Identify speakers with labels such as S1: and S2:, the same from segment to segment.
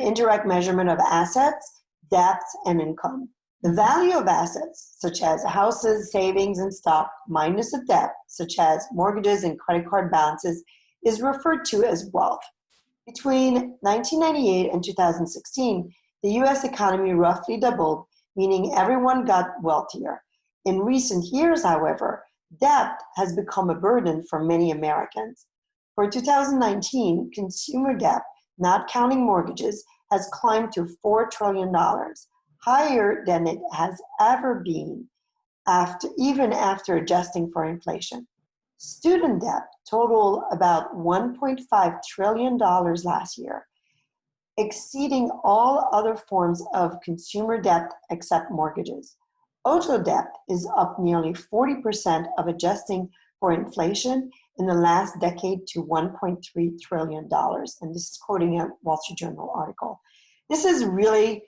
S1: indirect measurement of assets, debts, and income. The value of assets, such as houses, savings, and stock, minus the debt, such as mortgages and credit card balances, is referred to as wealth. Between 1998 and 2016, the U.S. economy roughly doubled, meaning everyone got wealthier. In recent years, however, debt has become a burden for many Americans. For 2019, consumer debt, not counting mortgages, has climbed to $4 trillion, higher than it has ever been, even after adjusting for inflation. Student debt totaled about $1.5 trillion last year, exceeding all other forms of consumer debt except mortgages. Auto debt is up nearly 40% of adjusting for inflation in the last decade to $1.3 trillion. And this is quoting a Wall Street Journal article. This is really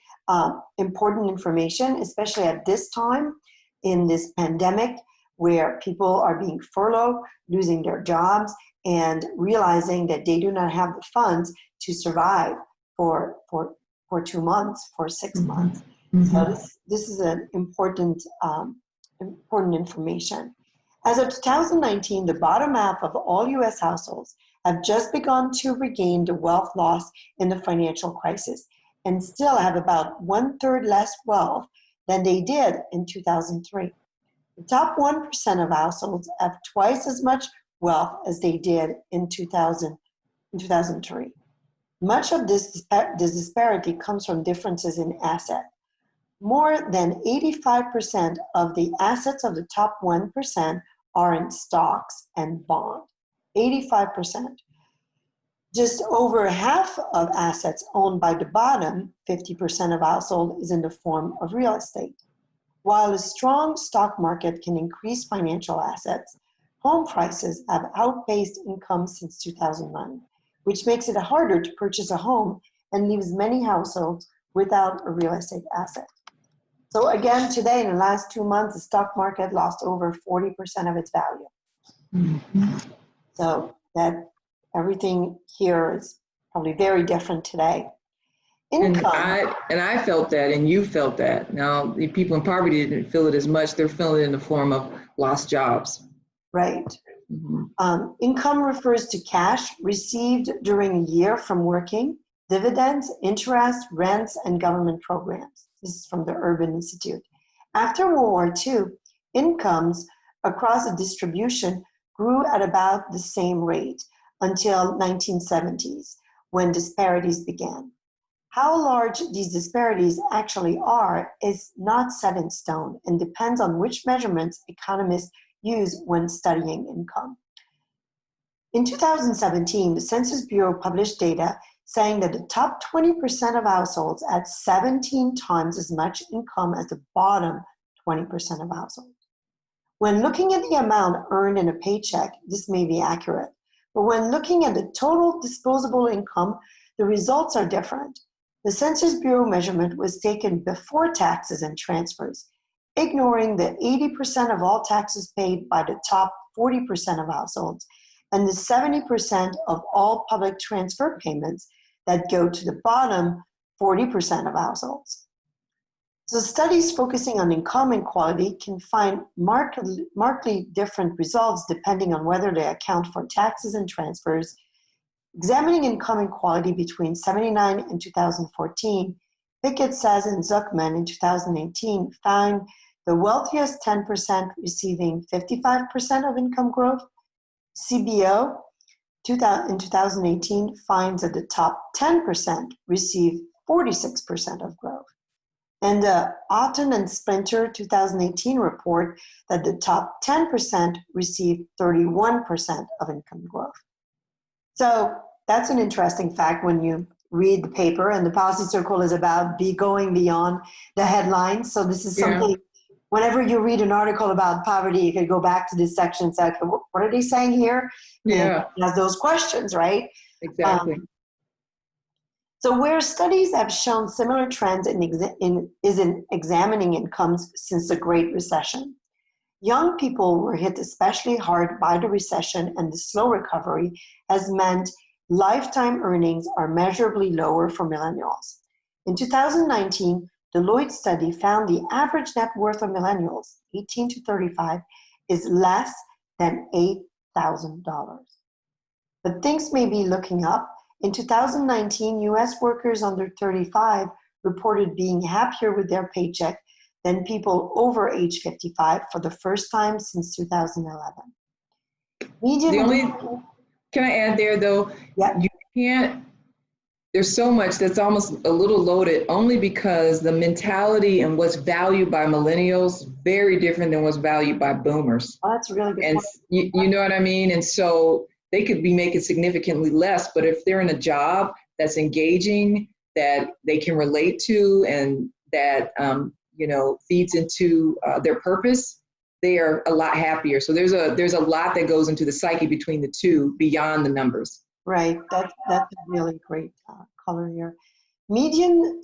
S1: important information, especially at this time in this pandemic where people are being furloughed, losing their jobs, and realizing that they do not have the funds to survive for 2 months, for 6 months. So this is an important information. As of 2019, the bottom half of all U.S. households have just begun to regain the wealth lost in the financial crisis and still have about 1/3 less wealth than they did in 2003. The top 1% of households have twice as much wealth as they did in 2003. Much of this disparity comes from differences in assets. More than 85% of the assets of the top 1% are in stocks and bonds. 85%. Just over half of assets owned by the bottom 50% of household is in the form of real estate. While a strong stock market can increase financial assets, home prices have outpaced income since 2009, which makes it harder to purchase a home and leaves many households without a real estate asset. So again, today, in the last 2 months, the stock market lost over 40% of its value. So that everything here is probably very different today. Income.
S2: And I felt that, and you felt that. Now, the people in poverty didn't feel it as much. They're feeling it in the form of lost jobs.
S1: Right. Income refers to cash received during a year from working, dividends, interest, rents, and government programs. This is from the Urban Institute. After World War II, incomes across the distribution grew at about the same rate until 1970s, when disparities began. How large these disparities actually are is not set in stone and depends on which measurements economists use when studying income. In 2017, the Census Bureau published data saying that the top 20% of households had 17 times as much income as the bottom 20% of households. When looking at the amount earned in a paycheck, this may be accurate, but when looking at the total disposable income, the results are different. The Census Bureau measurement was taken before taxes and transfers, ignoring the 80% of all taxes paid by the top 40% of households and the 70% of all public transfer payments that go to the bottom 40% of households. So studies focusing on income inequality can find markedly different results depending on whether they account for taxes and transfers. Examining income inequality between 1979 and 2014, Pickett says and Zuckman in 2018 found the wealthiest 10% receiving 55% of income growth. CBO in 2018 finds that the top 10% received 46% of growth. And the Otten and Splinter 2018 report that the top 10% received 31% of income growth. So that's an interesting fact when you read the paper, and the policy circle is about going beyond the headlines. So this is something, whenever you read an article about poverty, you can go back to this section and say, okay, what are they saying here?
S2: Yeah.
S1: And ask those questions, right?
S2: Exactly.
S1: So where studies have shown similar trends is in examining incomes since the Great Recession. Young people were hit especially hard by the recession, and the slow recovery has meant lifetime earnings are measurably lower for millennials. In 2019, Deloitte study found the average net worth of millennials, 18 to 35, is less than $8,000. But things may be looking up. In 2019, US workers under 35 reported being happier with their paycheck than people over age 55 for the first time since 2011.
S2: Can I add there though?
S1: Yeah.
S2: You can't, there's so much that's almost a little loaded only because the mentality and what's valued by millennials very different than what's valued by boomers.
S1: Oh, that's a really good
S2: And
S1: point.
S2: you know what I mean? And so they could be making significantly less, but if they're in a job that's engaging, that they can relate to, and that feeds into their purpose, they are a lot happier. So there's a lot that goes into the psyche between the two beyond the numbers.
S1: Right. That's a really great color here. Median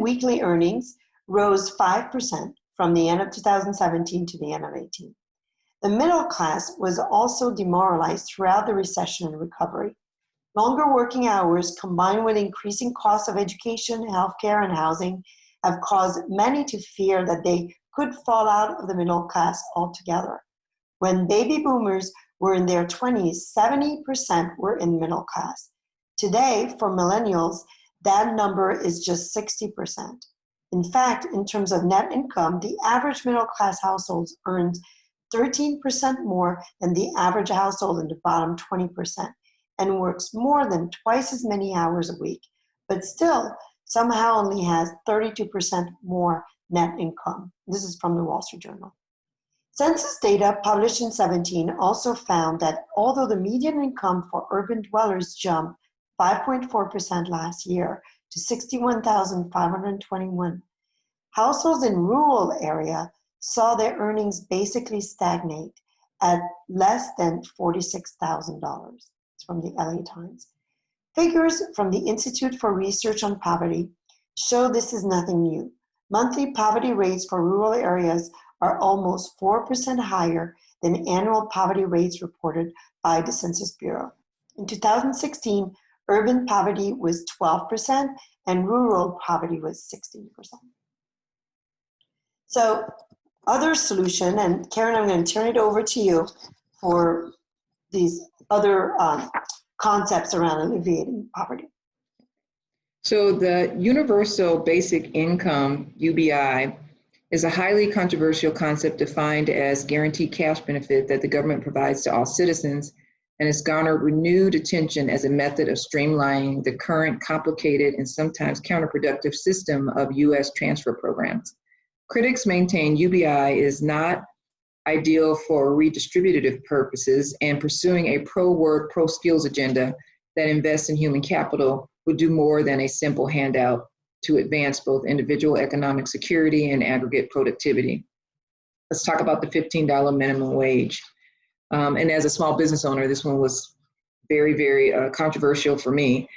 S1: weekly earnings rose 5% from the end of 2017 to the end of 18. The middle class was also demoralized throughout the recession and recovery. Longer working hours combined with increasing costs of education, healthcare, and housing have caused many to fear that they could fall out of the middle class altogether. When baby boomers were in their 20s, 70% were in middle class. Today, for millennials, that number is just 60%. In fact, in terms of net income, the average middle class households earns 13% more than the average household in the bottom 20% and works more than twice as many hours a week, but still somehow only has 32% more net income. This is from the Wall Street Journal. Census data published in 2017 also found that although the median income for urban dwellers jumped 5.4% last year to $61,521, households in rural area saw their earnings basically stagnate at less than $46,000. It's from the LA Times. Figures from the Institute for Research on Poverty show this is nothing new. Monthly poverty rates for rural areas are almost 4% higher than annual poverty rates reported by the Census Bureau. In 2016, urban poverty was 12% and rural poverty was 16%. So, other solution, and Karen, I'm going to turn it over to you for these other concepts around alleviating poverty.
S2: So the Universal Basic Income, UBI, is a highly controversial concept defined as guaranteed cash benefit that the government provides to all citizens, and has garnered renewed attention as a method of streamlining the current complicated and sometimes counterproductive system of U.S. transfer programs. Critics maintain UBI is not ideal for redistributive purposes, and pursuing a pro-work, pro-skills agenda that invests in human capital would do more than a simple handout to advance both individual economic security and aggregate productivity. Let's talk about the $15 minimum wage. And as a small business owner, this one was very, very controversial for me.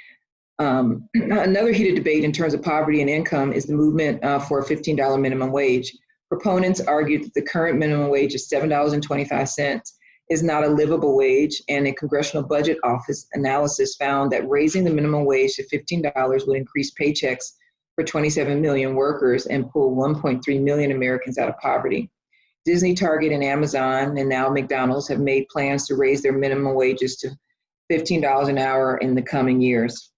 S2: Another heated debate in terms of poverty and income is the movement for a $15 minimum wage. Proponents argued that the current minimum wage is $7.25 is not a livable wage, and a Congressional Budget Office analysis found that raising the minimum wage to $15 would increase paychecks for 27 million workers and pull 1.3 million Americans out of poverty. Disney, Target, and Amazon, and now McDonald's, have made plans to raise their minimum wages to $15 an hour in the coming years.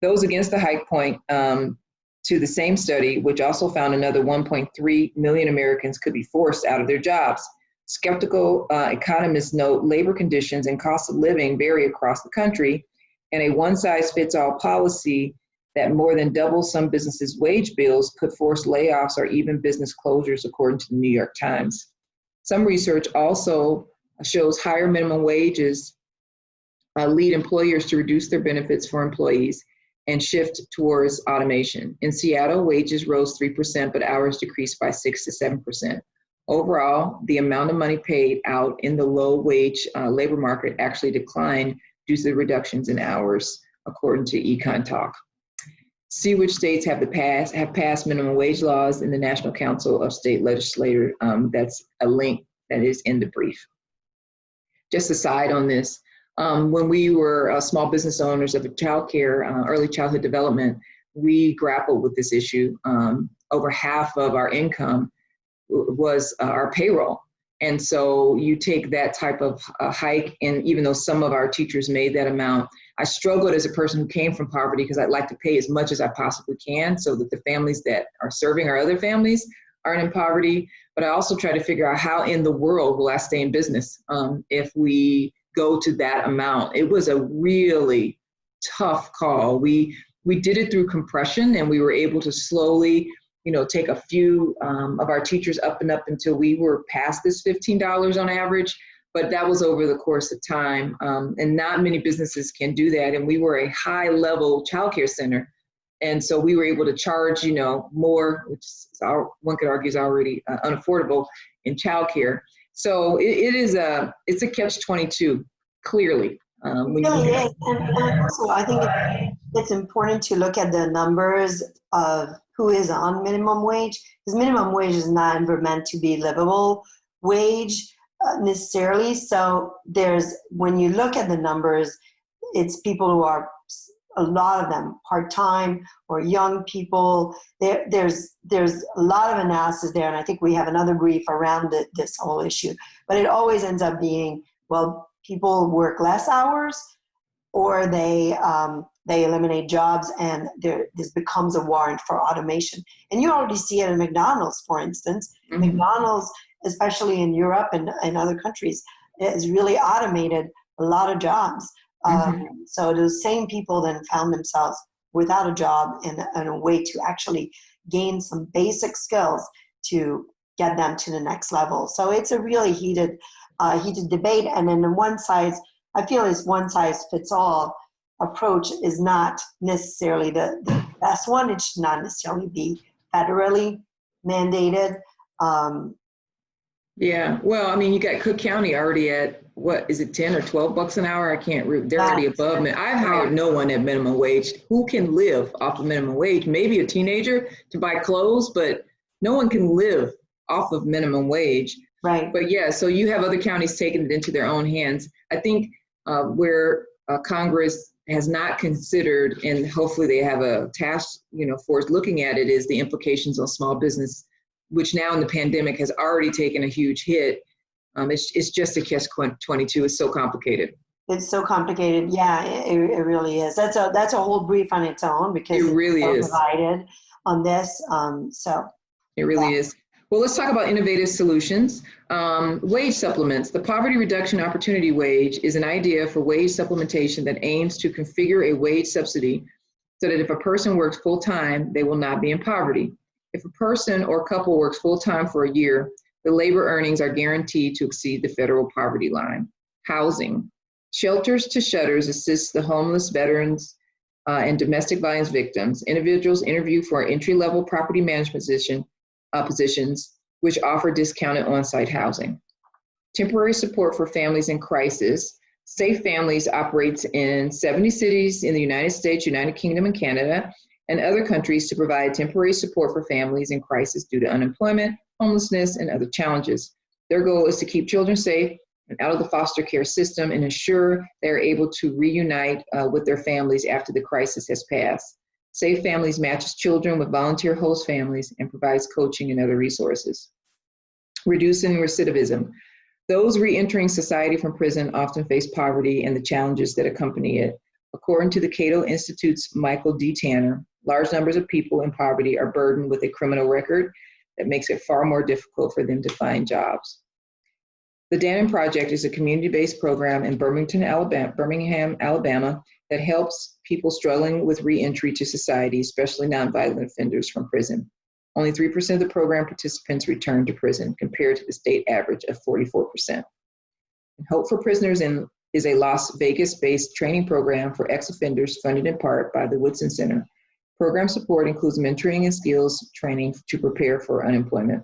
S2: Those against the hike point to the same study, which also found another 1.3 million Americans could be forced out of their jobs. Skeptical economists note labor conditions and cost of living vary across the country, and a one-size-fits-all policy that more than doubles some businesses' wage bills could force layoffs or even business closures, according to the New York Times. Some research also shows higher minimum wages lead employers to reduce their benefits for employees and shift towards automation. In Seattle, wages rose 3%, but hours decreased by 6 to 7%. Overall, the amount of money paid out in the low-wage labor market actually declined due to the reductions in hours, according to Econ Talk. See which states have passed minimum wage laws in the National Council of State Legislators. That's a link that is in the brief. Just a side on this, When we were small business owners of childcare, early childhood development, we grappled with this issue. Over half of our income was our payroll. And so you take that type of hike, and even though some of our teachers made that amount, I struggled as a person who came from poverty because I'd like to pay as much as I possibly can so that the families that are serving our other families aren't in poverty. But I also try to figure out how in the world will I stay in business if we go to that amount. It was a really tough call. We did it through compression, and we were able to slowly take a few of our teachers up and up until we were past this $15 on average. But that was over the course of time. And not many businesses can do that. And we were a high level childcare center. And so we were able to charge, more, which is one could argue is already unaffordable in childcare. So it's a catch-22, clearly.
S1: Really is. And also, I think it's important to look at the numbers of who is on minimum wage, because minimum wage is not ever meant to be livable wage necessarily. So when you look at the numbers, it's people who are, a lot of them, part-time or young people. There's a lot of analysis there, and I think we have another brief around this whole issue. But it always ends up being, well, people work less hours, or they eliminate jobs, and this becomes a warrant for automation. And you already see it in McDonald's, for instance. Mm-hmm. McDonald's, especially in Europe and other countries, has really automated a lot of jobs. Mm-hmm. So those same people then found themselves without a job and a way to actually gain some basic skills to get them to the next level. So it's a really heated debate. And then I feel this one size fits all approach is not necessarily the best one. It should not necessarily be federally mandated.
S2: Yeah, well, I mean, you got Cook County already at, what is it, 10 or 12 bucks an hour? They're already above me. I've hired no one at minimum wage. Who can live off of minimum wage? Maybe a teenager to buy clothes, but no one can live off of minimum wage.
S1: Right.
S2: But yeah, so you have other counties taking it into their own hands. I think where Congress has not considered, and hopefully they have a task, force looking at it, is the implications on small business, which now in the pandemic has already taken a huge hit. It's just a catch-22. It's so complicated.
S1: It's so complicated. Yeah, it really is. That's a whole brief on its own, because
S2: it really is
S1: divided on this. So
S2: it really is. Well, let's talk about innovative solutions. Wage supplements. The Poverty Reduction Opportunity Wage is an idea for wage supplementation that aims to configure a wage subsidy so that if a person works full-time, they will not be in poverty. If a person or couple works full-time for a year, the labor earnings are guaranteed to exceed the federal poverty line. Housing. Shelters to Shutters assists the homeless, veterans, and domestic violence victims. Individuals interview for entry-level property management positions, which offer discounted on-site housing. Temporary support for families in crisis. Safe Families operates in 70 cities in the United States, United Kingdom, and Canada, and other countries to provide temporary support for families in crisis due to unemployment, homelessness, and other challenges. Their goal is to keep children safe and out of the foster care system and ensure they're able to reunite with their families after the crisis has passed. Safe Families matches children with volunteer host families and provides coaching and other resources. Reducing recidivism. Those re-entering society from prison often face poverty and the challenges that accompany it. According to the Cato Institute's Michael D. Tanner, large numbers of people in poverty are burdened with a criminal record that makes it far more difficult for them to find jobs. The Dannon Project is a community-based program in Birmingham, Alabama, that helps people struggling with re-entry to society, especially nonviolent offenders from prison. Only 3% of the program participants return to prison, compared to the state average of 44%. And Hope for Prisoners is a Las Vegas-based training program for ex-offenders funded in part by the Woodson Center. Program support includes mentoring and skills training to prepare for employment.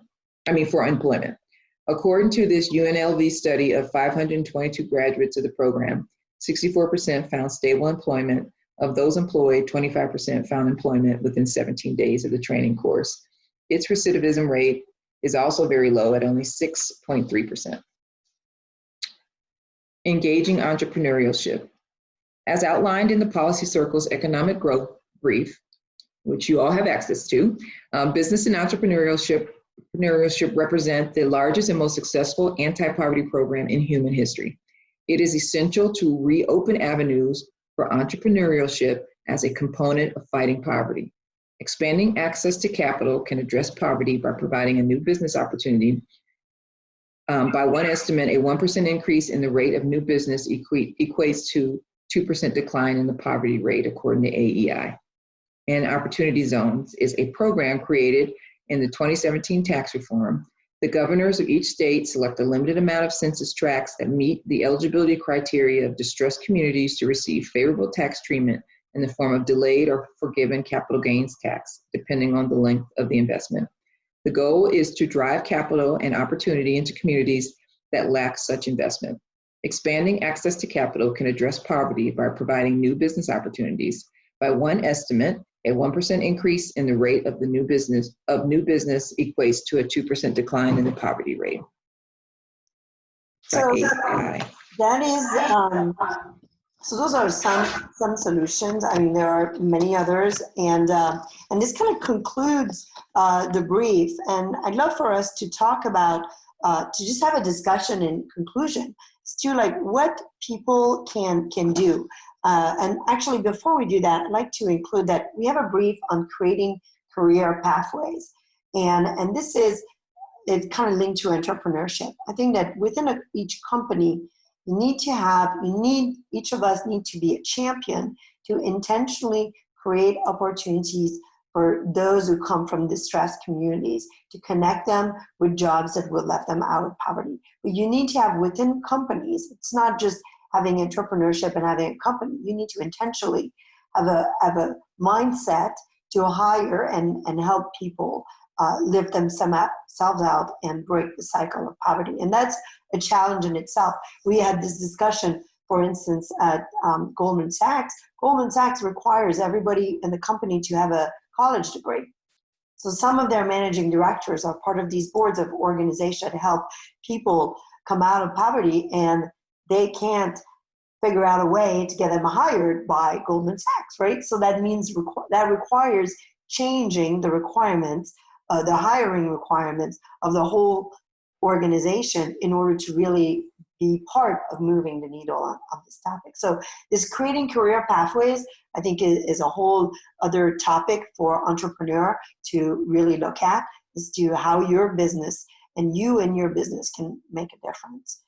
S2: According to this UNLV study of 522 graduates of the program, 64% found stable employment. Of those employed, 25% found employment within 17 days of the training course. Its recidivism rate is also very low at only 6.3%. engaging entrepreneurship. As outlined in the Policy Circle's Economic Growth Brief, which you all have access to, business and entrepreneurship represent the largest and most successful anti-poverty program in human history. It is essential to reopen avenues for entrepreneurship as a component of fighting poverty. Expanding access to capital can address poverty by providing a new business opportunity. By one estimate, a 1% increase in the rate of new business equates to 2% decline in the poverty rate, according to AEI. And Opportunity Zones is a program created in the 2017 tax reform. The governors of each state select a limited amount of census tracts that meet the eligibility criteria of distressed communities to receive favorable tax treatment in the form of delayed or forgiven capital gains tax, depending on the length of the investment. The goal is to drive capital and opportunity into communities that lack such investment. Expanding access to capital can address poverty by providing new business opportunities. By one estimate, a 1% increase in the rate of new business equates to a 2% decline in the poverty rate.
S1: So that is, so those are some solutions. I mean, there are many others, and this kind of concludes the brief. And I'd love for us to talk about, to just have a discussion in conclusion as to like what people can do. And actually, before we do that, I'd like to include that we have a brief on creating career pathways. And this is, it's kind of linked to entrepreneurship. I think that within each company, each of us need to be a champion to intentionally create opportunities for those who come from distressed communities, to connect them with jobs that will let them out of poverty. But you need to have within companies, it's not just having entrepreneurship and having a company. You need to intentionally have a mindset to hire and help people lift themselves out and break the cycle of poverty. And that's a challenge in itself. We had this discussion, for instance, at Goldman Sachs. Goldman Sachs requires everybody in the company to have a college degree. So some of their managing directors are part of these boards of organization to help people come out of poverty, and they can't figure out a way to get them hired by Goldman Sachs, right? So that means that requires changing the requirements, the hiring requirements of the whole organization in order to really be part of moving the needle on this topic. So this creating career pathways, I think, is a whole other topic for entrepreneur to really look at, as to how your business and you and your business can make a difference.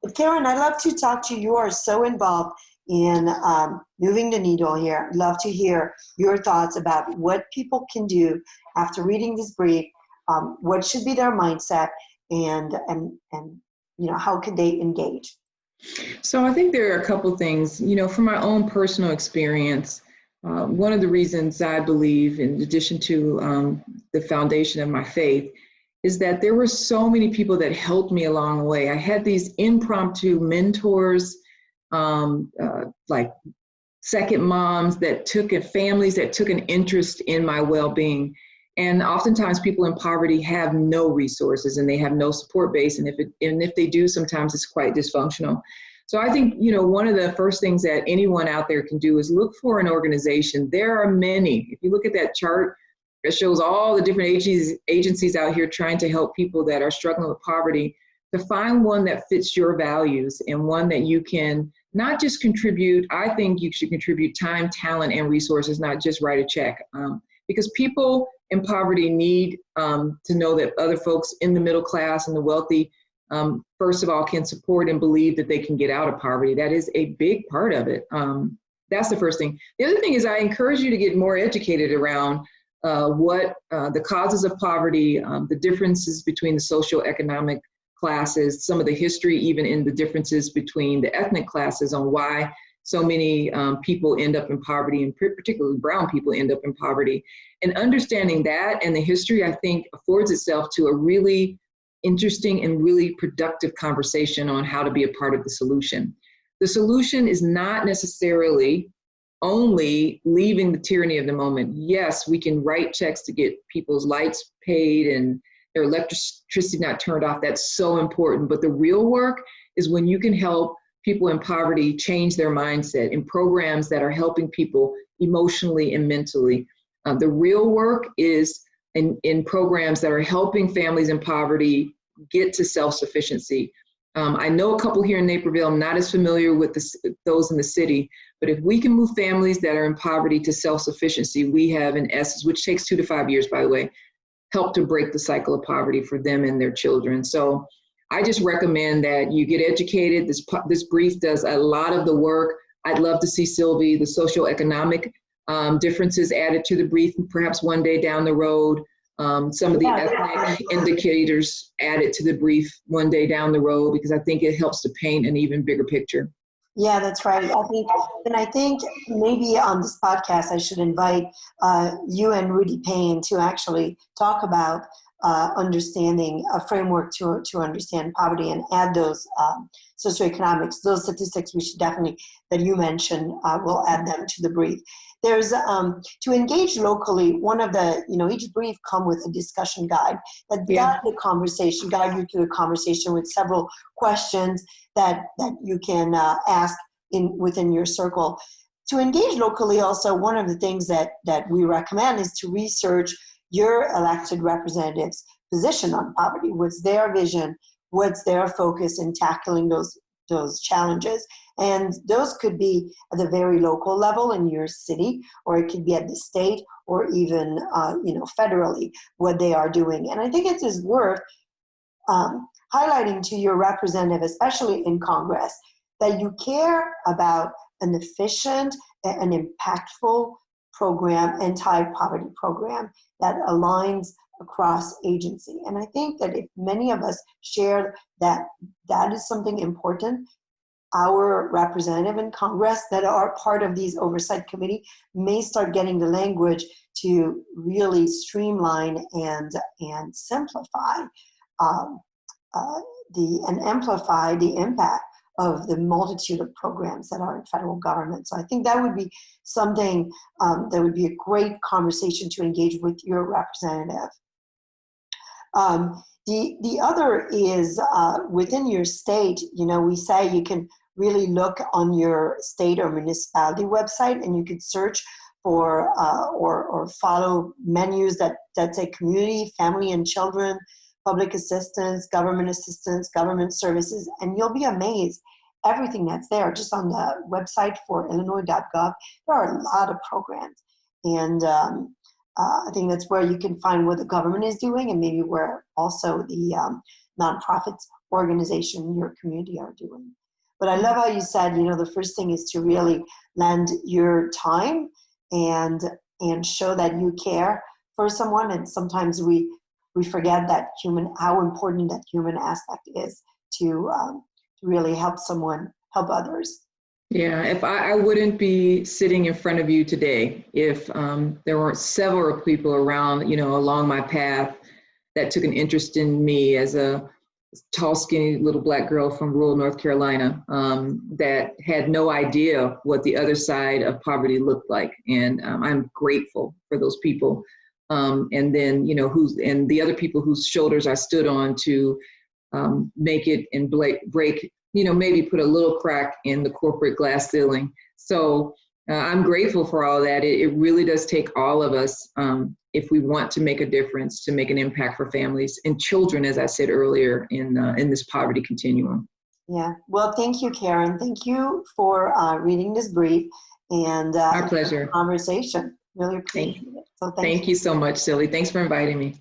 S1: But Karen, I'd love to talk to you. You are so involved in moving the needle here. I'd love to hear your thoughts about what people can do after reading this brief, what should be their mindset, and you know, how can they engage?
S2: So I think there are a couple things, you know, from my own personal experience. One of the reasons I believe, in addition to the foundation of my faith, is that there were so many people that helped me along the way. I had these impromptu mentors, like second moms families that took an interest in my well-being. And oftentimes people in poverty have no resources and they have no support base. And if they do, sometimes it's quite dysfunctional. So I think, you know, one of the first things that anyone out there can do is look for an organization. There are many. If you look at that chart, it shows all the different agencies out here trying to help people that are struggling with poverty, to find one that fits your values and one that you can not just contribute. I think you should contribute time, talent, and resources, not just write a check. Because people in poverty need to know that other folks in the middle class and the wealthy, first of all, can support and believe that they can get out of poverty. That is a big part of it. That's the first thing. The other thing is I encourage you to get more educated around what the causes of poverty, the differences between the socioeconomic classes, some of the history even in the differences between the ethnic classes on why so many people end up in poverty, and particularly brown people end up in poverty. And understanding that and the history, I think, affords itself to a really interesting and really productive conversation on how to be a part of the solution. The solution is not necessarily only leaving the tyranny of the moment. Yes, we can write checks to get people's lights paid and their electricity not turned off. That's so important. But the real work is when you can help people in poverty change their mindset in programs that are helping people emotionally and mentally. The real work is in programs that are helping families in poverty get to self-sufficiency. I know a couple here in Naperville. I'm not as familiar with those in the city, but if we can move families that are in poverty to self-sufficiency, we have, in essence, which takes 2 to 5 years, by the way, help to break the cycle of poverty for them and their children. So I just recommend that you get educated. This brief does a lot of the work. I'd love to see, Sylvie, the socioeconomic differences added to the brief, perhaps one day down the road. Some of the ethnic indicators added to the brief one day down the road, because I think it helps to paint an even bigger picture.
S1: Yeah, that's right. I think maybe on this podcast I should invite you and Rudy Payne to actually talk about understanding a framework to understand poverty and add those socioeconomics, those statistics we should definitely, that you mentioned, we'll add them to the brief. There's to engage locally. One of the, each brief come with a discussion guide that guide you through the conversation with several questions that you can ask within your circle. To engage locally, also, one of the things that we recommend is to research your elected representative's position on poverty. What's their vision? What's their focus in tackling those challenges? And those could be at the very local level in your city, or it could be at the state, or even federally, what they are doing. And I think it is worth highlighting to your representative, especially in Congress, that you care about an efficient and impactful program, anti-poverty program that aligns across agency. And I think that if many of us share that is something important, our representative in Congress that are part of these oversight committee may start getting the language to really streamline and simplify and amplify the impact of the multitude of programs that are in federal government. So I think that would be something that would be a great conversation to engage with your representative. The other is within your state, we say you can really look on your state or municipality website, and you could search for or follow menus that say community, family and children, public assistance, government services, and you'll be amazed everything that's there. Just on the website for illinois.gov, there are a lot of programs. And I think that's where you can find what the government is doing, and maybe where also the nonprofits organization in your community are doing. But I love how you said, the first thing is to really lend your time and show that you care for someone. And sometimes we forget that how important that human aspect is to really help others.
S2: Yeah, if I wouldn't be sitting in front of you today if there weren't several people around, along my path that took an interest in me as a tall, skinny little Black girl from rural North Carolina that had no idea what the other side of poverty looked like. And I'm grateful for those people. And then, and the other people whose shoulders I stood on to make it and break, maybe put a little crack in the corporate glass ceiling. So I'm grateful for all that. It really does take all of us if we want to make a difference, to make an impact for families and children, as I said earlier, in this poverty continuum.
S1: Yeah. Well, thank you, Karen. Thank you for reading this brief and
S2: our pleasure.
S1: Conversation. Really appreciate it. So
S2: thank you so much, Silly. Thanks for inviting me.